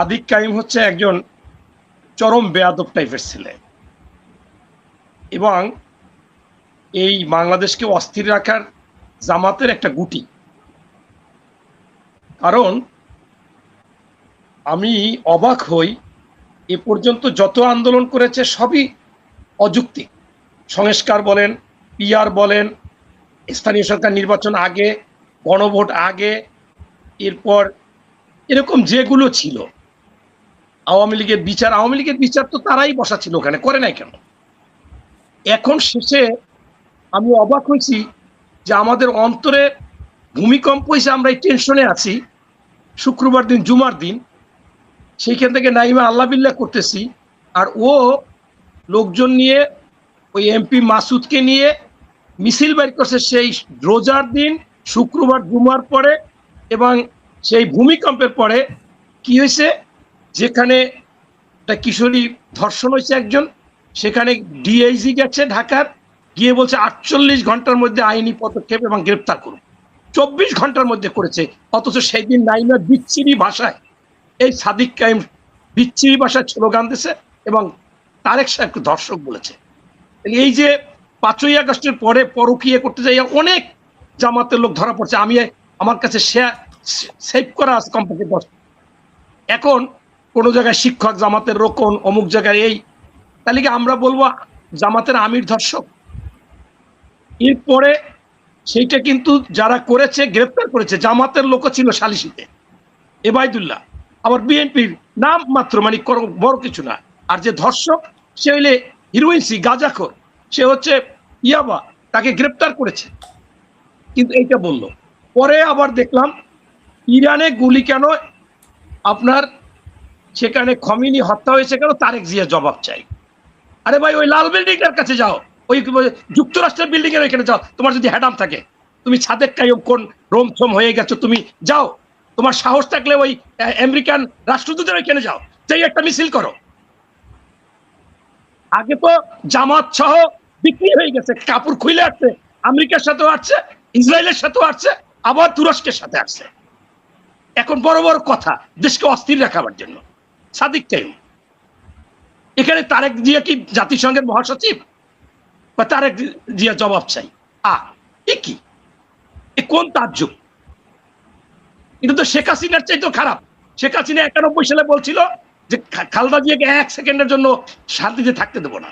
সাদিক কাইম হচ্ছে একজন চরম বেয়াদব টাইপের ছেলে এবং এই বাংলাদেশকে অস্থির রাখার জামাতের একটা গুটি। কারণ আমি অবাক হই, এ পর্যন্ত যত আন্দোলন করেছে সবই অযৌক্তিক। সংস্কার বলেন, পিআর বলেন, স্থানীয় সরকার নির্বাচন আগে, গণভোট আগে, এরপর এরকম যেগুলো ছিল, আওয়ামী লীগের বিচার তো তারাই বসাচ্ছিল, ওখানে করে নাই কেন? এখন শেষে আমি অবাক হয়েছি যে আমাদের অন্তরে ভূমিকম্প হয়েছে, আমরা এই টেনশনে আছি। শুক্রবার দিন, জুমার দিন, সেইখান থেকে নাইমা আল্লাহ বিল্লাহ করতেছি, আর ও লোকজন নিয়ে ওই এমপি মাসুদকে নিয়ে মিছিল বের করছে সেই রোজার দিন, শুক্রবার জুমার পরে, এবং সেই ভূমিকম্পের পরে। কি হয়েছে, যেখানে একটা কিশোরী ধর্ষণ হয়েছে একজন, সেখানে ডিআইজি গেছে ঢাকার, গিয়ে বলছে 48 ঘন্টার মধ্যে আইনি পদক্ষেপ এবং গ্রেপ্তার করুন। 24 ঘন্টার মধ্যে করেছে। অথচ সেই দিন নাইমা বিচ্ছিরি ভাষায়, এই সাদিক কাইম বিচ্ছিরি ভাষায় স্লোগান দিছে এবং তারেক সাহেবকে ধর্ষক বলেছে। এই যে 5ই আগস্টের পরে পরকীয়া করতে যাই অনেক জামাতের লোক ধরা পড়ছে। আমার কাছে সেভ করা আছে কমপক্ষে 10। এখন কোন জায়গায় শিক্ষক জামাতের রোকন, অমুক জায়গায় এই, তাহলে কি আমরা বলবো জামাতের আমির ধর্ষক? এরপরে সেইটা কিন্তু যারা করেছে গ্রেপ্তার করেছে, জামাতের লোক ছিল সালিশিতে, এবায়দুল্লাহ, আবার বিএনপির নাম মাত্র, মানে বড় কিছু না। আর যে ধর্ষক সে হইলে হিরোইনসি, গাঁজাখোর, সে হচ্ছে ইয়াবা, তাকে গ্রেপ্তার করেছে। কিন্তু এইটা বললো। পরে আবার দেখলাম ইরানে গুলি কেন, আপনার সেখানে খমিনি হত্যা হয়েছে কেন, তারেক জিয়া জবাব চাই। আরে ভাই, ওই লাল বিল্ডিংটার কাছে যাও, ওই যুক্তরাষ্ট্রের বিল্ডিং এর ওইখানে যাও। তোমার যদি হ্যাডাম থাকে, তুমি সাদেক কাইম কোন রোমথম হয়ে গেছো, তুমি যাও। তোমার সাহস থাকলে ওই আমেরিকান রাষ্ট্রদূতের ওইখানে যাও, যাই একটা মিছিল করো। আগে তো জামাত সহ বিক্রি হয়ে গেছে, কাপড় খুলে আসছে, আমেরিকার সাথেও আসছে, ইসরায়েলের সাথেও আসছে, আবার তুরস্কের সাথে আসছে। এখন বড় বড় কথা দেশকে অস্থির রাখাবার জন্য। সাদিক কাইম এখানে, তারেক জিয়া কি জাতিসংঘের মহাসচিব? বা তারেক জিয়া জবাব চাই। কি কোন তাজ্জুব? এটা তো শেখ হাসিনার চাইতেও খারাপ। শেখ হাসিনা 91 সালে বলছিল যে খালেদা জিয়াকে 1 সেকেন্ডের জন্য শান্তিতে থাকতে দেবো না।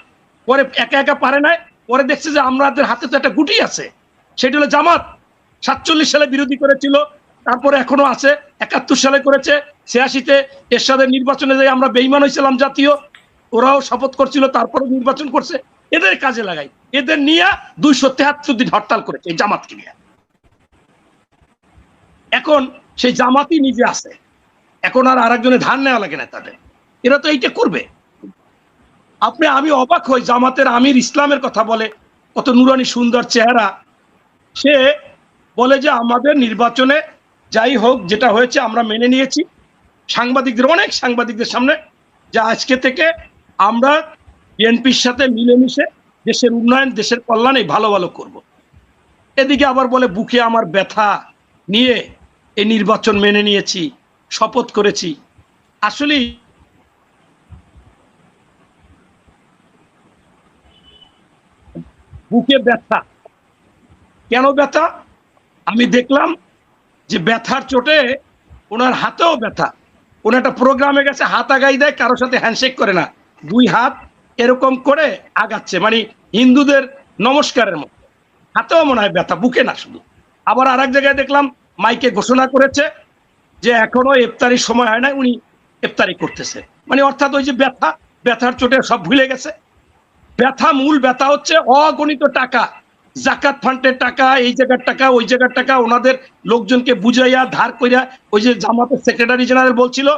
পরে একা একা পারে নাই, পরে দেখছে যে আমাদের হাতে তো একটা গুটি আছে, সেটা হলো জামাত। 47 সালে বিরোধী করেছিল, তারপরে এখনো আছে। 71 সালে করেছে, 86-তে এরশাদের নির্বাচনে যাই আমরা বেইমান হয়েছিলাম জাতীয়, ওরাও শপথ করছিল, তারপরে নির্বাচন করছে। এদের কাজে লাগাই, এদের নিয়ে 273 দিন হরতাল করেছে এই জামাতকে নিয়ে। এখন সেই জামাতই নিজে আছে, এখন আর আরেকজনের ধার নেওয়া লাগে না তাদের। এরা তো এইটা করবে। আমি অবাক হই, জামাতের আমির ইসলামের কথা বলে, কত নুরানি সুন্দর চেহারা। সে বলে যে আমাদের নির্বাচনে যাই হোক, যেটা হয়েছে আমরা মেনে নিয়েছি। অনেক সাংবাদিকদের সামনে, যে আজকে থেকে আমরা বিএনপির সাথে মিলেমিশে দেশের উন্নয়ন, দেশের কল্যাণে ভালো ভালো করব। এদিকে আবার বলে বুকে আমার ব্যথা নিয়ে এই নির্বাচন মেনে নিয়েছি, শপথ করেছি। আসলে বুকে ব্যথা, কেন ব্যথা? আমি দেখলাম যে ব্যথার চোটে ওনার হাতেও ব্যথা। ওনার একটা প্রোগ্রামে গেছে, হাত আগাই দেয়, কারোর সাথে হ্যান্ডশেক করে না, 2 হাত এরকম করে আগাচ্ছে, মানে হিন্দুদের নমস্কারের মতো। হাতেও মনে হয় ব্যথা, বুকে না শুধু। আবার আর এক জায়গায় দেখলাম মাইকে ঘোষণা করেছে যে এখনো ইফতারির সময় হয় না, উনি ইফতারি করতেছে। মানে অর্থাৎ ওই যে ব্যথার চোটে সব ভুলে গেছে। মূল ব্যথা হচ্ছে অগণিত টাকা, জাকাত ফান্ডের টাকা, এই জায়গার টাকা, ওই জায়গার টাকা, ওনাদের লোকজনকে বুঝাইয়া ধার কইরা। ওই যে জামাতের সেক্রেটারি জেনারেল বলছিল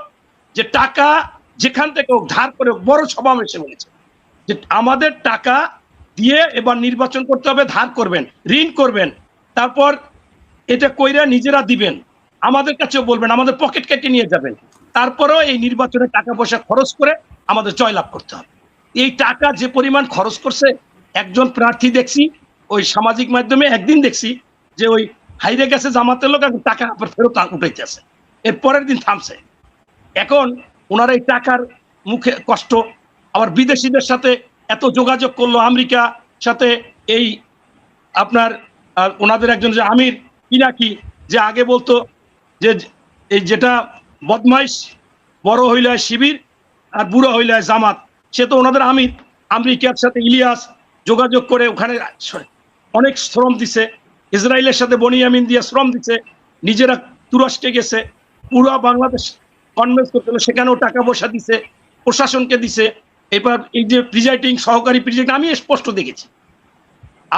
যে টাকা যেখান থেকে হোক ধার করে, বড় সমাবেশে বলেছে যে আমাদের টাকা দিয়ে এবার নির্বাচন করতে হবে, ধার করবেন, ঋণ করবেন, তারপর এটা কইরা নিজেরা দিবেন, আমাদের কাছেও বলবেন, আমাদের পকেট কেটে নিয়ে যাবেন, তারপরেও এই নির্বাচনে টাকা পয়সা খরচ করে আমাদের জয়লাভ করতে হবে। এই টাকা যে পরিমাণ খরচ করছে, একজন প্রার্থী দেখছি ওই সামাজিক মাধ্যমে, একদিন দেখছি যে ওই হাইরে গেছে জামাতের লোক, টাকা ফেরত উঠাইতেছে, এর পরের দিন থামছে। এখন ওনারা এই টাকার মুখে কষ্ট, আবার বিদেশিদের সাথে এত যোগাযোগ করলো, আমেরিকা সাথে এই আপনার ওনাদের একজন যে আমির পিনাকি, যে আগে বলতো যে এই যেটা বদমাইশ বড় হইলে শিবির আর বুড়ো হইলে জামাত, সে তো ওনাদের আমির। আমেরিকার সাথে ইলিয়াস যোগাযোগ করে ওখানে অনেক শ্রম দিছে, ইসরায়েলের সাথে বনিয়ামিন দিয়ে শ্রম দিছে, নিজেরা তুরস্কে গেছে, পুরো বাংলাদেশ কনভেন্স করতে, সেখানেও টাকা পয়সা দিছে, প্রশাসনকে দিছে। এবার এই যে প্রিজাইডিং সহকারী প্রিজাইডিং আমি স্পষ্ট দেখেছি।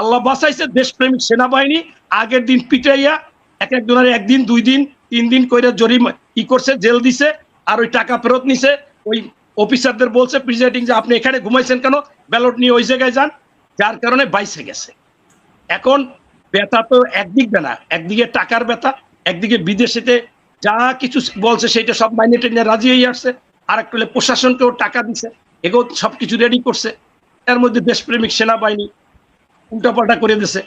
আল্লাহ বাঁচাইছে, দেশপ্রেমিক সেনাবাহিনী আগের দিন পিটাইয়া এক একজনের 1 দিন 2 দিন 3 দিন করে জরিম করছে, জেল দিছে, আর ওই টাকা ফেরত নিছে। ওই অফিসারদের বলছে প্রিজাইডিং যে আপনি এখানে ঘুমাইছেন কেন, ব্যালট নিয়ে ওই জায়গায় যান, যার কারণে বাইসে গেছে। এখন ব্যথা তো একদিকে না, একদিকে টাকার ব্যথা, একদিকে বিদেশেতে যা কিছু বলছে সেটা সব মাইনে টেনে রাজি হয়ে আসছে, আর একটু প্রশাসনকেও টাকা দিছে, এগুলো সবকিছু রেডি করছে। এর মধ্যে দেশপ্রেমিক সেনাবাহিনী উল্টাপাল্টা করে দিছে।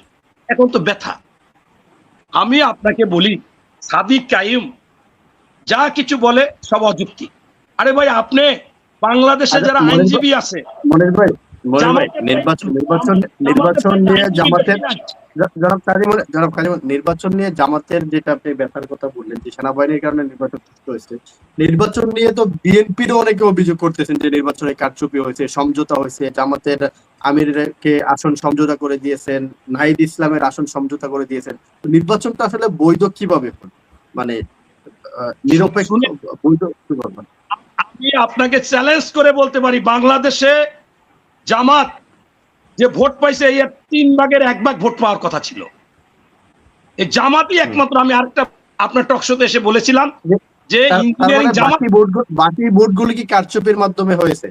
এখন তো ব্যথা। আমি আপনাকে বলি, সাদিক কাইম যা কিছু বলে সব অযুক্তি। আরে ভাই, আপনি বাংলাদেশে যারা আইনজীবী আছে, নির্বাচন নিয়ে জামাতের নির্বাচন নিয়ে জামাতের যেটা আপনি ব্যথার কথা বললেন যে সেনাবাহিনীর কারণে নির্বাচন হয়েছে, নির্বাচন নিয়ে তো বিএনপিরও অনেকে অভিযোগ করতেছেন যে নির্বাচনে কারচুপি হয়েছে, সমঝোতা হয়েছে, জামাতের আমিরকে আসন সমঝোতা করে দিয়েছেন, নাহিদ ইসলামের আসন সমঝোতা করে দিয়েছেন। নির্বাচনটা আসলে বৈধ কিভাবে, মানে নিরপেক্ষ বৈধ কিভাবে? আমি আপনাকে চ্যালেঞ্জ করে বলতে পারি, বাংলাদেশে জামাত যে ভোট পাইছে এর 3 ভাগের 1 ভাগ ভোট পাওয়ার কথা ছিল। এই জামাতই একমাত্র, আমি আরেকটা আপনার টকশোতে এসে বলেছিলাম যে ইঞ্জিনিয়ারিং জামাত, বাকি ভোটগুলো কি কারচুপির মাধ্যমে হয়েছে?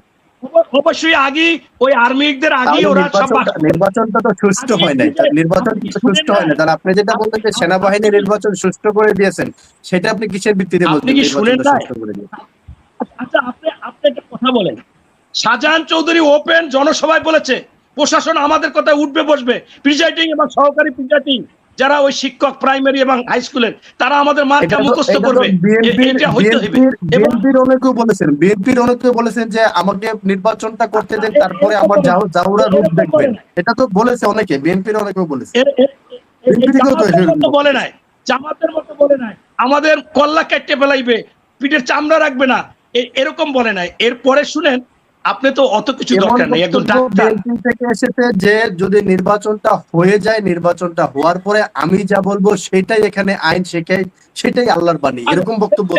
অবশ্যই আগে ওই আর্মিকদের আগে ওরা সব নির্বাচনটা তো সুষ্ঠু হয় নাই, নির্বাচন তো সুষ্ঠু হয় না। তাহলে আপনি যেটা বলতেন যে সেনাবাহিনী নির্বাচন সুষ্ঠু করে দিয়েছেন, সেটা আপনি কিসের ভিত্তিতে বলছেন? আপনি কি শুনেন না? আচ্ছা, আপনি একটা কথা বলেন, শাহজাহান চৌধুরী ওপেন জনসভায় বলেছে প্রশাসন আমাদের কথা উঠবে বসবে, প্রিজাইডিং এবং সহকারী প্রিজাইডিং যারা ওই শিক্ষক প্রাইমারি এবং হাই স্কুলের, তারা আমাদের মার্কা মুখস্থ করবে। বিএনপির অনেকেও বলেছেন যে আমাকে নির্বাচনটা করতে দেন, তারপরে আমার জাউরা রূপ দেখবেন, এটা তো বলেছে অনেকে, বিএনপির অনেকেও বলেছে। বলে নাই, জামাতের মতো বলে নাই আমাদের কল্লা কাটতে ফেলাইবে, পিঠের চামড়া রাখবে না, এরকম বলে নাই। এরপরে শুনেন, আপনি তো অত কিছু দরকার নেই, একজন ডাক্তার থেকে এসেছে যে যদি নির্বাচনটা হয়ে যায়, নির্বাচনটা হওয়ার পরে আমি যা বলবো সেটাই এখানে আইন, সেটাই আল্লাহর বাণী, এরকম বক্তব্য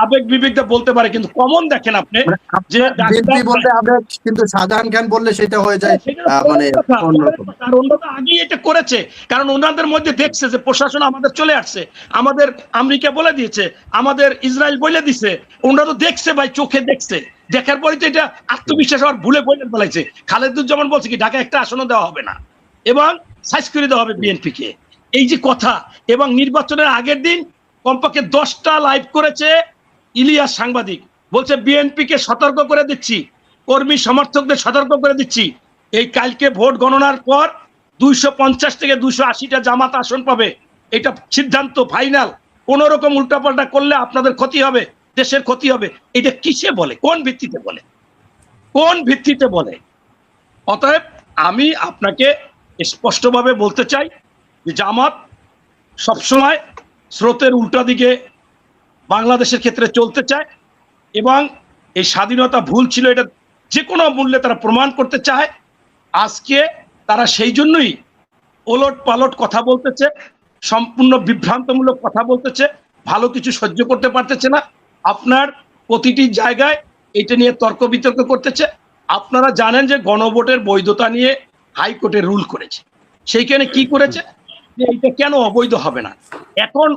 আবেগ বিবেকটা বলতে পারে, কিন্তু কমন দেখেন আপনি যে কিন্তু শাহজাহান খান বললে সেটা হয়ে যায় মানে আগেই এটা করেছে, কারণ ওনাদের মধ্যে দেখছে যে প্রশাসন আমাদের চলে আসছে, আমাদের আমেরিকা বলে দিয়েছে, আমাদের ইসরায়েল বলে দিছে, ওনারা তো দেখছে ভাই, চোখে দেখছে, দেখার পরে তো এটা আত্মবিশ্বাস আবার ভুলে বলে ফেলাইছে। খালেদুজ্জামান বলছে কি ঢাকা একটা আসনও দেওয়া হবে না এবং সাইজ করে দেওয়া হবে বিএনপি কে, এই যে কথা। এবং নির্বাচনের আগের দিন কমপক্ষে 10টা লাইভ করেছে ইলিয়াস সাংবাদিক, বলছে বিএনপি কে সতর্ক করে দিচ্ছি, কর্মী সমর্থকদের সতর্ক করে দিচ্ছি, এই কালকে ভোট গণনার পর 250 থেকে 280টা জামাত আসন পাবে, এটা সিদ্ধান্ত ফাইনাল। কোন রকম উল্টাপাল্টা করলে আপনাদের ক্ষতি হবে, দেশের ক্ষতি হবে। এটা কিসে বলে, কোন ভিত্তিতে বলে, কোন ভিত্তিতে বলে? অতএব আমি আপনাকে স্পষ্টভাবে বলতে চাই যে জামাত সবসময় স্রোতের উল্টা দিকে বাংলাদেশের ক্ষেত্রে চলতে চায়, এবং এই স্বাধীনতা ভুল ছিল এটা যে কোনো মূল্যে তারা প্রমাণ করতে চায়। আজকে তারা সেই জন্যই ওলট পালট কথা বলতেছে, সম্পূর্ণ বিভ্রান্তমূলক কথা বলতেছে, ভালো কিছু সহ্য করতে পারতেছে না। আপনার প্রতিটি জায়গায় এটা নিয়ে তর্ক বিতর্ক করতেছে। আপনারা জানেন যে গণভোটের বৈধতা নিয়ে হাইকোর্টে রুল করেছে, সেইখানে কি করেছে যে এটা কেন অবৈধ হবে না। এখন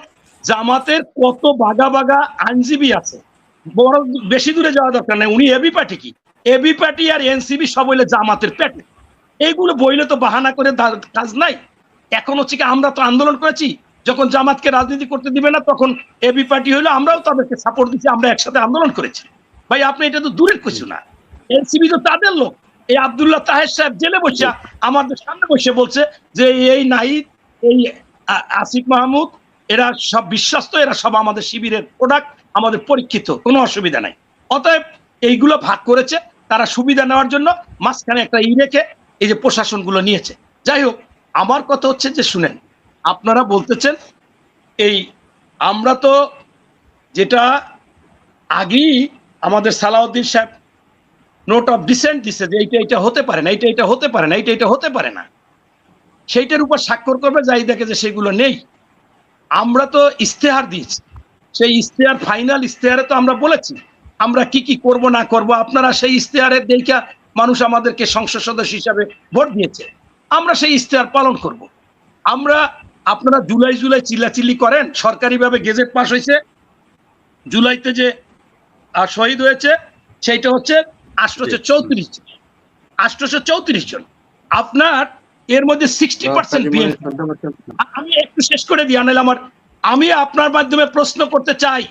জামাতের কত বাগা বাগা আইনজীবী আছে, বড় বেশি দূরে যাওয়া দরকার নেই, উনি এবি পার্টি কি, এবি পার্টি আর এনসিবি সব হইলে জামাতের পেটে, এইগুলো বইলে তো বাহানা করে কাজ নাই। এখন হচ্ছে কি, আমরা তো আন্দোলন করেছি, যখন জামাতকে রাজনীতি করতে দিবে না তখন এবি পার্টি হইলো, আমরাও তাদেরকে সাপোর্ট দিচ্ছি, আমরা একসাথে আন্দোলন করেছি। ভাই আপনি এটা তো দূরের কিছু না, এনসিবি তো তাদের লোক। এই আব্দুল্লাহ তাহের সাহেব জেলে বসে আমাদের সামনে বসে বলছে যে এই নাহিদ, এই আসিফ মাহমুদ, এরা সব বিশ্বস্ত, এরা সব আমাদের শিবিরের প্রোডাক্ট, আমাদের পরীক্ষিত, কোনো অসুবিধা নাই। অতএব এইগুলো ভাগ করেছে তারা সুবিধা নেওয়ার জন্য, মাঝখানে একটা রেখে এই যে প্রশাসনগুলো নিয়েছে। যাই হোক, আমার কথা হচ্ছে যে শুনেন, আপনারা বলতেছেন এই আমরা তো যেটা আগেই আমাদের সালাউদ্দিন সাহেব নোট অফ ডিসেন্ট দিচ্ছে যে এইটা হতে পারে না, এইটা হতে পারে না, এইটা হতে পারে না, সেইটার উপর স্বাক্ষর করবে, যাই দেখে যে সেগুলো নেই। আমরা তো ইস্তেহার দিয়েছি, সেই ইস্তেহার, ফাইনাল ইস্তেহারে তো আমরা বলেছি আমরা কি কি করব না করব। আপনারা সেই ইস্তেহারের দেখা মানুষ আমাদেরকে সংসদ সদস্য হিসাবে ভোট দিয়েছে, আমরা সেই ইস্তেহার পালন করব। আমরা, আপনারা জুলাই চিল্লাচিল্লি করেন, সরকারিভাবে গেজেট পাস হয়েছে, জুলাইতে যে শহীদ হয়েছে সেইটা হচ্ছে 834 জন। আপনার এর মধ্যে 60% বিএনপি। আমি একটু শেষ করে দিই, আনাল আমার, আমি আপনার মাধ্যমে প্রশ্ন করতে চাই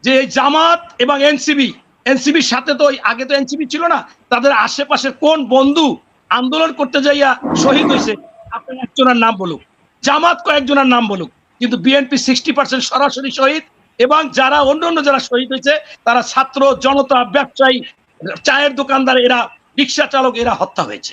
যে এই জামাত এবং এনসিবির সাথে তো আগে তো এনসিবি ছিল না, তাদের আশেপাশের কোন বন্ধু আন্দোলন করতে যাইয়া শহীদ হয়েছে, আপনার একজনের নাম বলুক, জামাত কয়েকজনের নাম বলুক, কিন্তু বিএনপি 60% সরাসরি শহীদ, এবং যারা অন্য যারা শহীদ হয়েছে তারা ছাত্র, জনতা, ব্যবসায়ী, চায়ের দোকানদার, এরা রিক্সা চালক, এরা হত্যা হয়েছে।